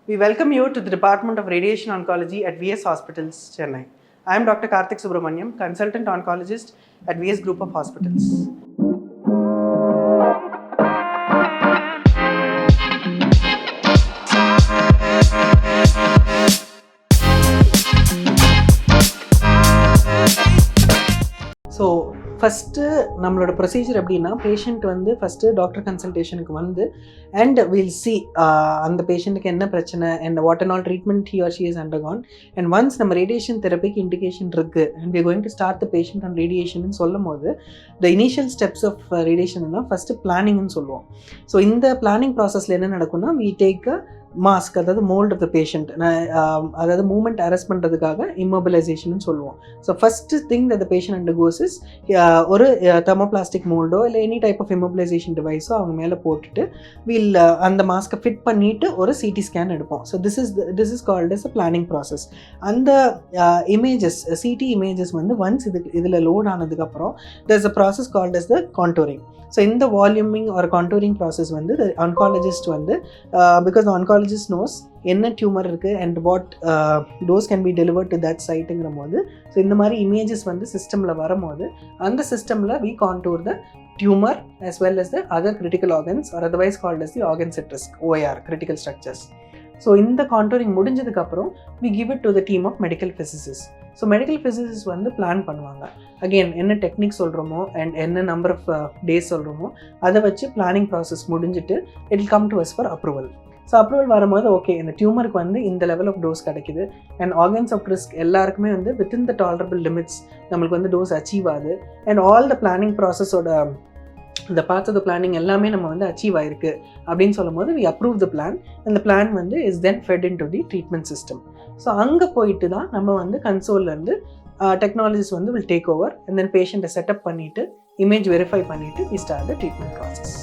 We welcome you to the Department of Radiation Oncology at VS Hospitals, Chennai. I am Dr. Karthik Subramaniam, Consultant Oncologist at VS Group of Hospitals. So first நம்மளோட procedure எப்படின்னா, patient வந்து first doctor கன்சல்டேஷனுக்கு வந்து and will see அந்த பேஷண்ட்டுக்கு என்ன பிரச்சனை and what and all treatment he or she is undergone. And once நம்ம ரேடியேஷன் தெரப்பிக்கு இண்டிகேஷன் இருக்குது and we going to start the patient on radiation சொல்லும் போது த இனிஷியல் ஸ்டெப்ஸ் ஆஃப் ரேடியேஷன்னா ஃபஸ்ட்டு பிளானிங்னு சொல்லுவோம். ஸோ இந்த பிளானிங் ப்ராசஸில் என்ன நடக்கும்னா, வி டேக் அ மாஸ்க், அதாவது மோல்ட் ஆஃப் த பேஷண்ட், அதாவது மூமெண்ட் அரெஸ்ட் பண்ணுறதுக்காக இம்மொபிலைசேஷன் சொல்லுவோம். So first thing the patient undergoes is ஒரு தெர்மோபிளாஸ்டிக் மோல்டோ இல்லை எனி டைப் ஆஃப் இம்மொபிலைசேஷன் டிவைஸோ அவங்க மேலே போட்டுட்டு வில் அந்த மாஸ்க்கை ஃபிட் பண்ணிவிட்டு ஒரு சிடி ஸ்கேன் எடுப்போம். So this is called as a planning process. அந்த இமேஜஸ், சிடி இமேஜஸ் வந்து ஒன்ஸ் இதில் லோட் ஆனதுக்கப்புறம் there is a process called as the contouring. So இந்த வால்யூமிங் ஒரு கான்டூரிங் ப்ராசஸ் வந்து ஆன்காலஜிஸ்ட் வந்து பிகாஸ் த ஆன்காலஜிஸ்ட் நோஸ் என்ன டியூமர் இருக்குது and what dose can be delivered to that சைட்டுங்கிற போது, ஸோ இந்த மாதிரி இமேஜஸ் வந்து சிஸ்டமில் வரும்போது அந்த சிஸ்டமில் we contour the tumour as well as the other critical organs or otherwise called as the organs at risk, OIR, critical structures. So இந்த கான்டூரிங் முடிஞ்சதுக்கப்புறம் we give it to the team of medical physicist. So medical physicist வந்து plan பண்ணுவாங்க. Again என்ன technique சொல்கிறோமோ and என்ன number of days சொல்கிறோமோ அதை வச்சு பிளானிங் ப்ராசஸ் முடிஞ்சுட்டு it will come to us for approval. So approval வரும்போது ஓகே, இந்த டியூமருக்கு வந்து இந்த லெவல் ஆஃப் டோஸ் கிடைக்குது அண்ட் ஆர்கன்ஸ் ஆஃப் ரிஸ்க் எல்லாருக்குமே வந்து வித்தின் த டாலரபிள் லிமிட்ஸ் நம்மளுக்கு வந்து டோஸ் அச்சீவ் ஆகுது அண்ட் ஆல் த பிளானிங் ப்ராசஸோட இந்த பார்ட் ஆஃப் த பிளானிங் எல்லாமே நம்ம வந்து அச்சீவ் ஆயிருக்கு அப்படின்னு சொல்லும் போது வி அப்ரூவ் த பிளான். அந்த பிளான் வந்து is then fed into the treatment system. So அங்கே போயிட்டு தான் நம்ம வந்து கன்சோல்லேருந்து டெக்னாலஜிஸ் வந்து will take over and then பேஷண்ட்டை செட்டப் பண்ணிவிட்டு இமேஜ் வெரிஃபை பண்ணிவிட்டு we start the treatment process.